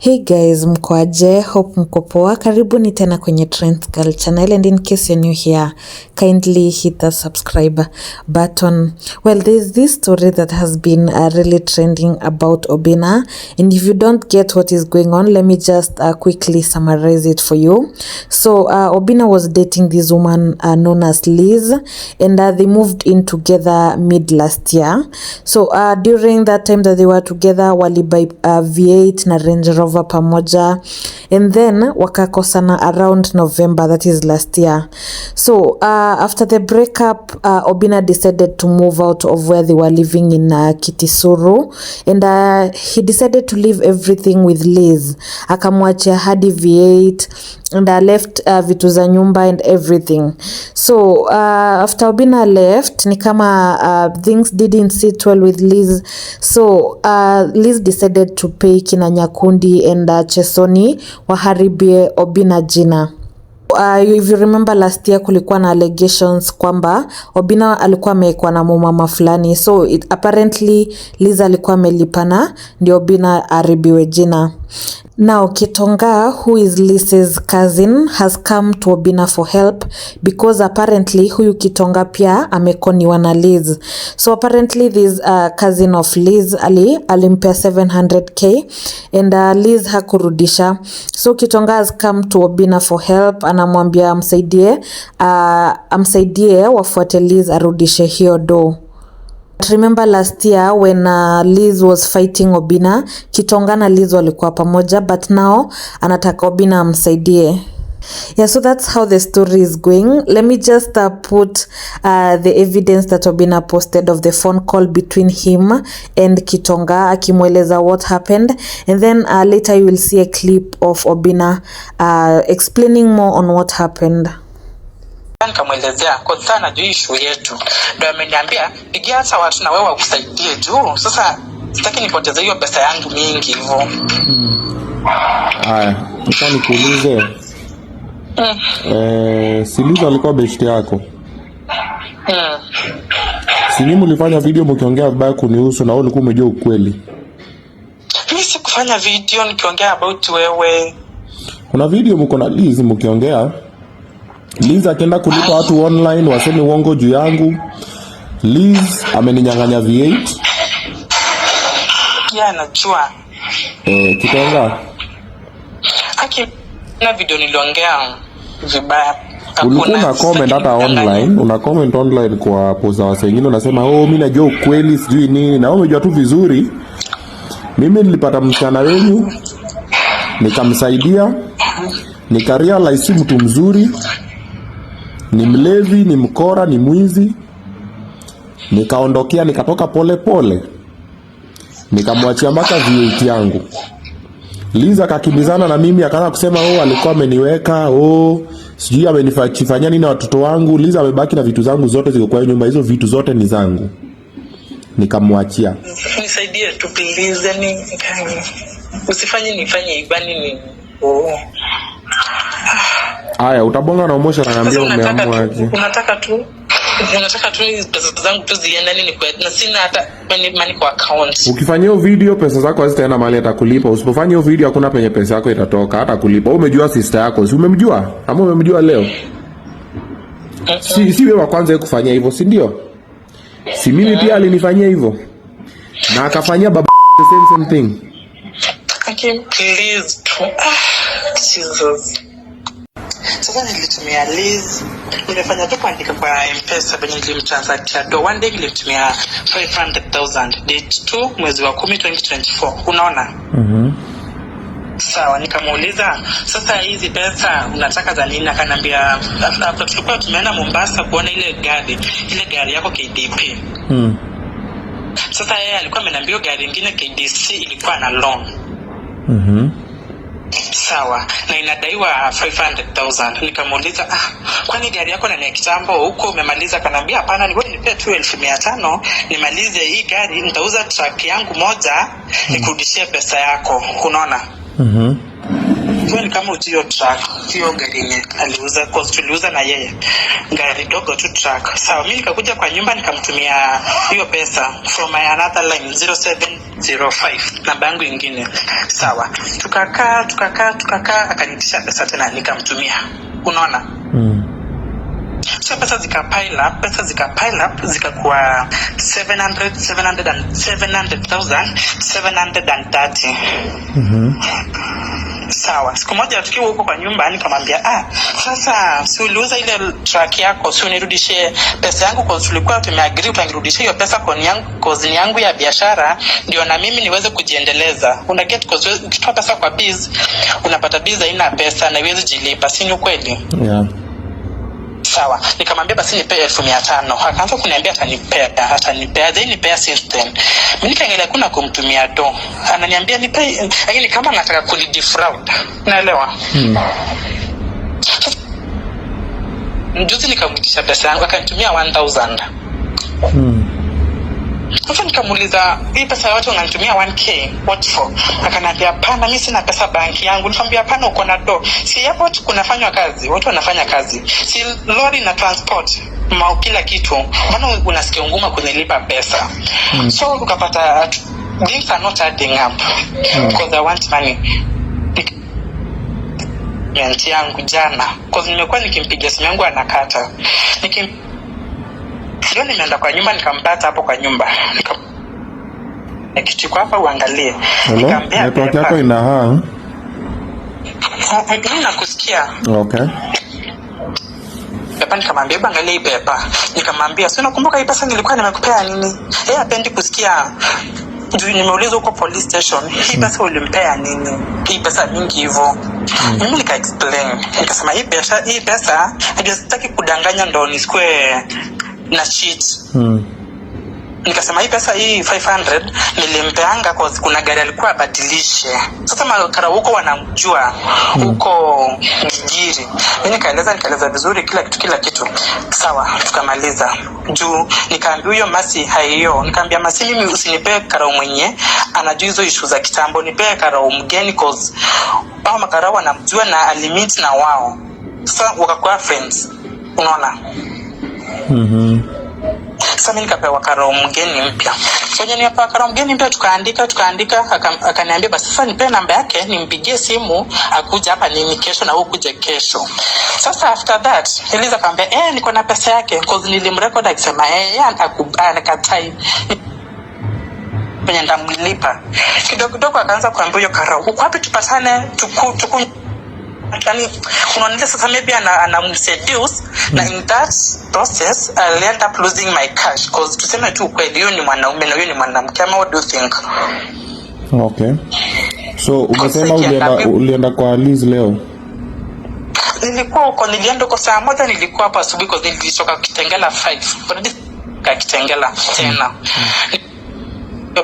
Hey guys, mko aje? Hope mko poa. Karibuni tena kwenye Trends Girl channel, and in case you're new here, kindly hit the subscribe button. Well, there's this story that has been really trending about Obinna, and if you don't get what is going on, let me just quickly summarize it for you. So Obinna was dating this woman known as Liz, and they moved in together mid last year. So during that time that they were together, wali buy V8 na Range Rover pamoja, and then wakakosana around November, that is last year. So after the breakup, Obinna decided to move out of where they were living in Kitisuru, and he decided to leave everything with Liz. Akamwachia hadi V8 and left vitu za nyumba and everything. So after Obinna left, ni kama things didn't sit well with Liz. So Liz decided to pay kina Nyakundi and Chesoni waharibie Obinna jina. If you remember last year kulikuwa na allegations kwamba Obinna alikuwa amekuwa na mama fulani, so apparently Liz alikuwa amelipana ndio Obinna aribiwe jina. Now Kitonga, who is Liz's cousin, has come to Obinna for help because apparently huyu Kitonga pia amekoniwa na Liz. So apparently this cousin of Liz alimpea 700k and Liz hakurudisha. So Kitonga has come to Obinna for help, anamwambia amsaidie wafuate Liz arudishe hiyo do. Remember last year when Liz was fighting Obinna, Kitonga na Liz walikuwa pamoja, but now anataka Obinna amsaidie. Yeah, so that's how the story is going. Let me just put the evidence that Obinna posted of the phone call between him and Kitonga akimweleza what happened, and then later you will see a clip of Obinna explaining more on what happened. Nikamwelezea kwa sana juu issue yetu, ndio ameniambia pigia hata watu na wewe wakusaidie juu sasa sitaki nipoteze hiyo pesa yangu mingi hivyo. Haya, nataka nikuulize. Siliza alikuwa best yako. Sini mlifanya video mkiongea vibaya kunihusu na wewe ulikuwa umejua ukweli. Mimi sikufanya video nikiongea about wewe. Kuna video mko na Liz mkiongea. Liz akaenda kulipa watu online waseme uongo juu yangu. Liz ameninyang'anya V8. Yeah, najua. Kitonga. Na video niliongea vibaya. Ulikuwa na comment hata online, una comment online kwa post za watu wengine unasema mimi najua ukweli sijui nini, na wewe umejua tu vizuri. Mimi nilipata msichana wenu, nikamsaidia, nikarealize si mtu mzuri, ni mlevi, ni mkora, ni mwizi. Nikaondokea, nikatoka pole pole, nikamwachia mpaka V8 yangu. Liz akakimbizana na mimi akaanza kusema alikuwa ameniweka, sijui amenifanyia nini na watoto wangu. Liz amebaki na vitu zangu zote ziko kwa nyumba, hizo vitu zote ni zangu. Nikamwachia. Nisaidie tu please, ni usifanye nifanye ibani ni Haya, utabonga na umosha ananiambia umeamua aje. Unataka tu pesa zangu tu ziende nini kwa na sina hata money kwa account. Ukifanya hiyo video pesa zako hazitaenda mahali atakulipa. Usipofanya hiyo video hakuna penye pesa yako itatoka hata kulipa. Wewe umejua sister yako, si umemjua? Ama umemjua leo? Si wewe wa kwanza kufanya hivyo, si ndio? Si mimi pia alinifanyia hivyo. Na akafanyia baba the same thing. Okay, please. Jesus. Sasa nilitumia Liz, nimefanya tu kuandika kwa M-Pesa benye nilimtransactia do. One day nilitumia 500,000 date 2 mwezi wa 10 2024. Unaona? Sawa, nikamuuliza sasa hizi pesa unataka za nini? Akaniambia after tulikuwa tumeenda Mombasa kuona ile gari yako KDP. Sasa yeye alikuwa ameniambia gari nyingine KDC ilikuwa na loan. Sawa, na inadaiwa 500,000. Nikamuuliza kwani gari yako na kitambo huko umemaliza? Kanambia hapana, nilikuwa nilipea tu 1500 nimalize hii gari, nitauza truck yangu moja nikurudishie pesa yako. Unaona? Kwa ni kama hiyo truck, hiyo gari yenye aliuza cost tuliuza na yeye. Gari dogo tu truck. Sawa, mimi nikakuja kwa nyumba nikamtumia hiyo pesa from my another line 05 namba yangu ingine. Sawa, tukakaa akanitisha pesa tena nikamtumia, unaona. So pesa zika pile up zikakuwa 700,730. Sawa, siku moja tukiwa huko kwa nyumba nikamwambia, sasa si uliuza ile truck yako, si unirudishie pesa yangu, kwa tulikuwa tumeagree utanirudishia hiyo pesa kwa ni yangu ya biashara, ndio na mimi niweze kujiendeleza. Una get, cause ukitoa pesa kwa biz unapata biz haina pesa na iwezi jilipa, si ni ukweli? Yeah. Sawa, nikamwambia basi nipe 1500. Akaanza kuniambia atanipea then nipea system. Mimi nikaangalia kuna kumtumia do. Ananiambia nipe, lakini kama anataka kunidefraud. Unaelewa? Njuzi nikamrudisha pesa yangu, akanitumia 1000. Sasa nikamuuliza, hii pesa ya watu unanitumia 1k, what for? Akaniambia hapana, mimi sina pesa banki yangu. Nikamwambia hapana, uko na do. Si airport kunafanywa kazi, watu wanafanya kazi. Si lori na transport, kila kitu. Mbona unasikia nguma kunilipa pesa? So ukapata things are not adding up because I want money. Yangu jana, because nimekuwa nikimpigia simu yangu anakata. Leo nimeenda kwa nyumba nikampata hapo kwa nyumba. Nikitiko hapa uangalie. Nikamwambia network yako ina hang. Mimi nakusikia. Okay. Hapa nikamwambia angalia hii pepa. Nikamwambia si unakumbuka hii pesa nilikuwa nimekupea nini? Hapendi kusikia. Ndio nimeuliza huko police station, hii pesa ulimpea nini? Hii pesa mingi hivyo. Mimi nika explain. Nikasema hii pesa hajataki kudanganya ndo nisikue na cheat. Nikasema hii pesa hii 500 nilimpeanga kwa kuna gari alikuwa abadilishe. Sasa makara huko wanamjua huko Gigiri. Mimi nikaeleza vizuri kila kitu. Sawa, tukamaliza. Juu nikaambia huyo Masi haiyo. Nikaambia Masi mimi usinipe karao mwenye anajua hizo issue za kitambo, nipe karao mgeni cause hao makarao wanamjua na alimit na wao. Sasa wakakuwa friends. Unaona? Sasa mimi nikapewa karao mgeni mpya. So jeni hapa karao mgeni mpya tukaandika akaniambia basi sasa nipe namba yake nimpigie simu akuja hapa nini kesho na ukuje kesho. Sasa after that Eliza akamwambia niko na pesa yake because nilimrecord akisema anakatai kwenye ndamlipa. Kidogo akaanza kuambia hiyo karao uko wapi tupatane tuku yani unaona sasa maybe anamseduce na in that process I'll end up losing my cash because tuseme tu kweli hiyo ni mwanaume na hiyo ni mwanamke. What do you think? Okay, so umesema ulienda kwa Liz leo? Nilienda kwa saa moja, nilikuwa hapa asubuhi kwa nilitoka Kitengela 5 Kitengela tena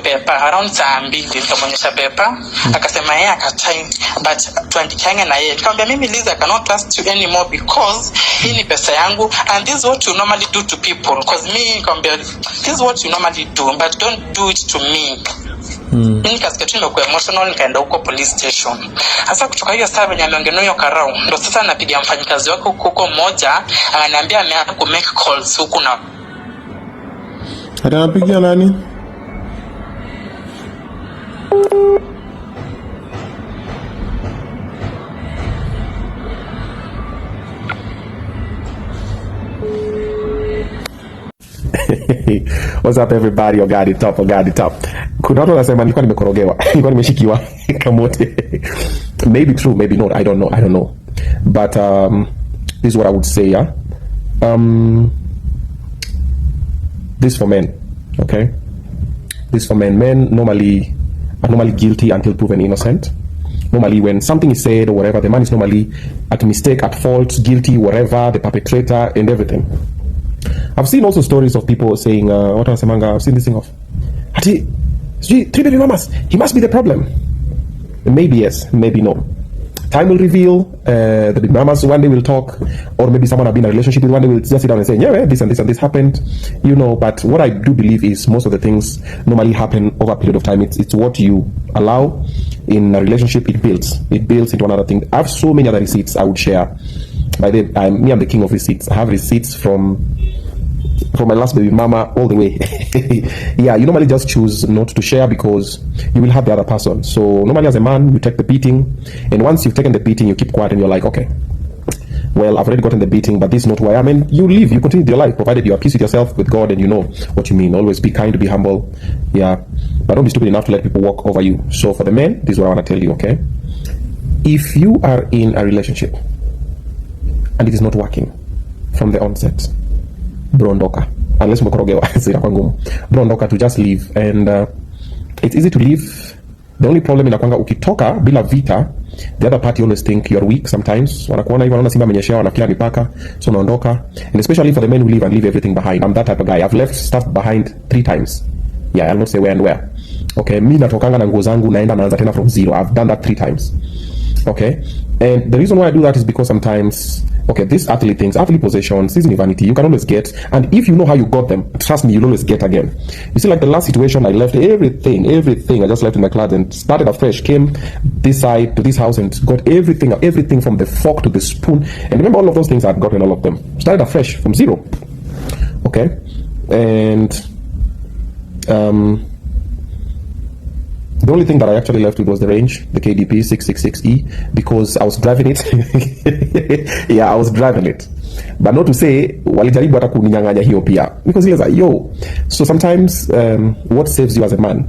pepa around saa 2 nikamonyesha pepa akasema yeye akatai but tuandikiane na yeye. Nikamwambia mimi Liza I cannot trust you anymore because hii ni pesa yangu and this is what you normally do to people because me nikamwambia this is what you normally do but don't do it to me. Mimi kasikia nimekuwa emotional nikaenda huko police station. Sasa kutoka hiyo saa venye ameongea hiyo karao ndo sasa napiga mfanyikazi wako huko mmoja ananiambia ameanza ku make calls huko na anapigia nani? What's up everybody? I got it top. Kuna watu wanasema nilikuwa nimekorogewa. Nilikuwa nimeshikiwa kamote. Maybe true, maybe not. I don't know. But this is what I would say, yeah. This for men, okay? This for men. Men normally are normally guilty until proven innocent. Normally when something is said or whatever, the man is normally at mistake, at fault, guilty, whatever, the perpetrator and everything. I've seen also stories of people saying, what was Semanga? I've seen this thing of, 3 baby mamas, he must be the problem. Maybe yes, maybe no. Time will reveal. The baby mamas one day will talk, or maybe someone I've been in a relationship with one day will just sit down and say, yeah, this and this happened, you know. But what I do believe is most of the things normally happen over a period of time. It's what you allow in a relationship. It builds into another thing. I have so many other receipts I would share. I'm the king of receipts. I have receipts from from my last baby mama all the way. Yeah, you normally just choose not to share because you will hurt the other person. So normally as a man, you take the beating, and once you've taken the beating, you keep quiet and you're like, okay, well, I've already gotten the beating, but this is not who I am. And you live, you continue your life, provided you are peace with yourself, with God, and you know what you mean. Always be kind, be humble. Yeah. But don't be stupid enough to let people walk over you. So for the men, this is what I want to tell you, okay? If you are in a relationship and it is not working from the onset, bro, ondoka. Unless umekorogewa, sira kwa ngumu. Bro, ondoka, to just leave. And it's easy to leave. The only problem inakwanga ukitoka bila vita, the other party always think you're weak sometimes. Wanakuona hivyo, wanaona simba amenyeshewa, wanafikiria mipaka, so unaondoka. And especially for the men who leave and leave everything behind. I'm that type of guy. I've left stuff behind 3 times. Yeah, I'll not say where and where. Okay, mi natokanga na nguo zangu naenda naanza tena from zero. I've done that 3 times. Okay, and the reason why I do that is because sometimes, okay, these earthly things, earthly possessions, this is vanity, you can always get, and if you know how you got them, trust me, you'll always get again. You see, like the last situation, I left everything, I just left in my closet and started afresh, came this side to this house and got everything from the fork to the spoon, and remember all of those things, I've gotten all of them. Started afresh from zero. Okay, and the only thing that I actually left with was the range, the KDP 666E, because I was driving it. Yeah, I was driving it. But not to say, walijaribu hata kuninyang'anya hiyo pia. Because he was like, yo. So sometimes, what saves you as a man?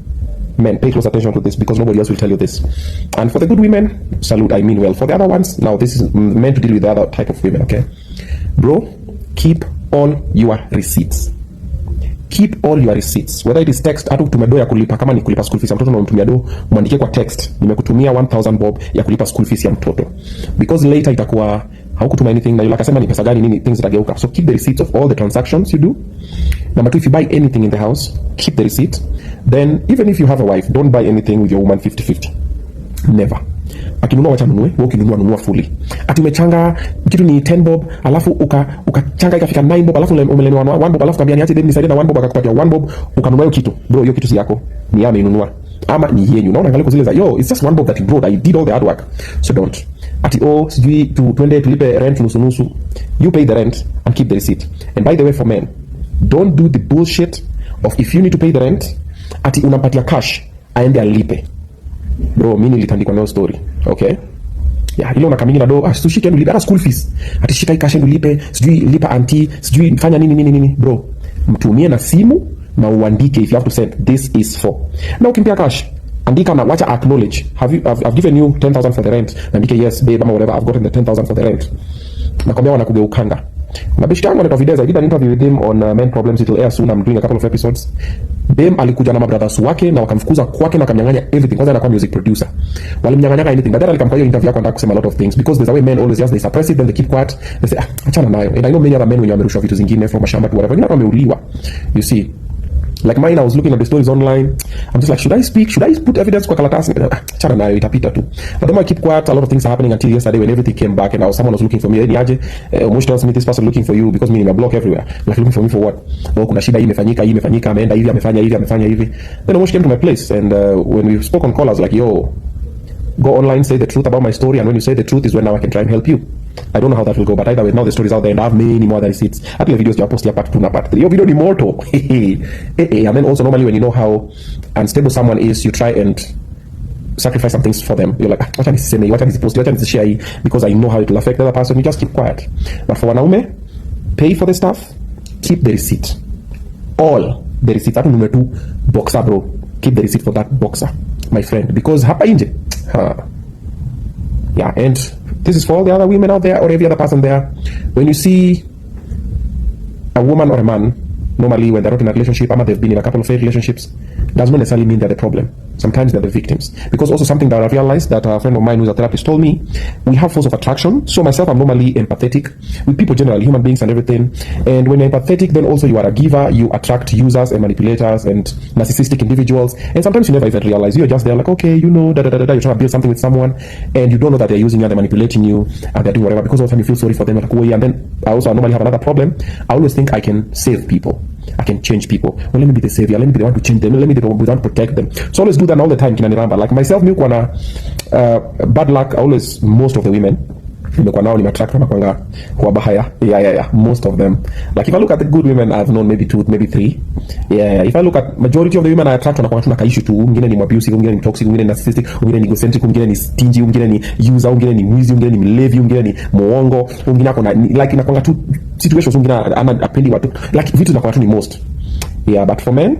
Men, pay close attention to this because nobody else will tell you this. And for the good women, salute, I mean well. For the other ones, now this is meant to deal with the other type of women, okay? Bro, keep all your receipts. Keep all your receipts, whether it is text, hata utume do ya kulipa, kama ni kulipa school fees ya mtoto na unamtumia do, muandike kwa text, nimekutumia 1000 bob ya kulipa school fees ya mtoto, because later itakuwa haukutuma anything na yule akasema ni pesa gani nini, things zitageuka. So keep the receipts of all the transactions you do. Number 2, if you buy anything in the house, keep the receipt. Then even if you have a wife, don't buy anything with your woman 50-50. Never. Akinunua wacha nunue, wewe ukinunua fully. Ati umechanga kitu ni 10 bob, alafu ukachanga ikafika 9 bob, alafu umeleniwa 1 bob, alafu kambia niache deni nisaidie na 1 bob, akakupatia 1 bob, ukanunua hiyo kitu. Bro, hiyo kitu si yako. Ni yeye amenunua. Ama ni yenu. Unaona angalia zile za yo, it's just 1 bob that he brought. I did all the hard work. So don't. Ati sijui tuende tulipe rent nusu. You pay the rent and keep the receipt. And by the way, for men, don't do the bullshit of if you need to pay the rent, ati unampatia cash aende alipe. Bro, mimi nilitandikwa nayo story. Okay? Yeah, ile unakamingi na do, tushike ndio lipa school fees. Ati shika hii cash ndio lipe, sijui lipa auntie, sijui fanya nini. Bro, mtumie na simu na uandike if you have to send this is for. Na ukimpia cash, andika na wacha acknowledge. I've given you 10,000 for the rent. Andike yes babe ama whatever, I've gotten the 10,000 for the rent. Nakwambia wanakugeukanga. Na bishika yangu anatoa videos. I did an interview with him on men problems. It will air soon. I'm doing a couple of episodes. Bem alikuja na mabrothers wake na wakamfukuza kwake na wakamnyang'anya everything. Kwanza anakuwa music producer. Walimnyang'anya anything. But then alikampa hiyo interview yako, anataka kusema a lot of things because there's a way men always just they suppress it, then they keep quiet. They say achana nayo. And I know many other men when wamerushwa vitu zingine from mashamba to whatever. Wengine wameuliwa. You see. Like mine, I was looking at the stories online. I'm just like, should I speak? Should I put evidence kwa karatasi? Chana nayo itapita tu. But then I keep quiet. A lot of things are happening until yesterday when everything came back and someone was looking for me. Niaje, Mosh tells me this person looking for you because me in a block everywhere. Like looking for me for what? Oh, kuna shida hii imefanyika, ameenda hivi, amefanya hivi. Then Mosh came to my place and when we spoke on call, I was like, yo, go online, say the truth about my story, and when you say the truth is when now I can try and help you. I don't know how that will go, but either way, now the story's out there and I have many more than receipts. I think the videos you post here part 2 na part 3. Your video ni moto. And then also normally when you know how unstable someone is, you try and sacrifice some things for them. You're like, wacha nisiseme, wacha nisipost, wacha nisishare because I know how it will affect the other person. You just keep quiet. But for wanaume, pay for the stuff, keep the receipt. All the receipt. Hata number 2 boxer, bro. Keep the receipt for that boxer, my friend, because hapa inje. Yeah, and this is for all the other women out there or every other person there. When you see a woman or a man, normally when they're not in a relationship, or they've been in a couple of failed relationships, does not necessarily mean they're the problem. Sometimes they're the victims. Because also something that I realized that a friend of mine who's a therapist told me, we have force of attraction. So myself, I'm normally empathetic with people generally, human beings and everything. And when you're empathetic, then also you are a giver. You attract users and manipulators and narcissistic individuals. And sometimes you never even realize. You're just there like, okay, you know, you're trying to build something with someone and you don't know that they're using you and they're manipulating you and they're doing whatever. Because all the time you feel sorry for them. And then I normally have another problem. I always think I can save people. I can change people. Well, let me be the savior. Let me be the one to change them. Let me be the one to protect them. So I always do that all the time. Like myself, milk wana bad luck. Always, most of the women, nimekuwa nao, nimeattract wanakwanga kwa bahaya. Yeah, most of them. Like if I look at the good women I've known, maybe 2, maybe 3. If I look at majority of the women I attract wanakwanga tuna kaishu tu. Mwingine ni abusive, mwingine ni toxic, mwingine ni narcissistic, mwingine ni egocentric, mwingine ni stingy, mwingine ni user, mwingine ni mwizi, mwingine ni mlevi, mwingine ni muongo, mwingine ako na like inakwanga tu situations, mwingine anapendi watu, like vitu zinakwanga tu ni most. But for men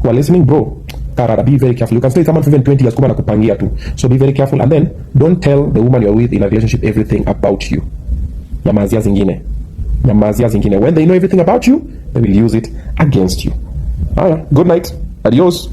who are listening, bro, Karara, be very careful. You can stay with someone for even 20 years, kuma nakupangia tu. So be very careful, and then don't tell the woman you're with in a relationship everything about you. Nyamazia zingine. When they know everything about you, they will use it against you. Good night. Adios.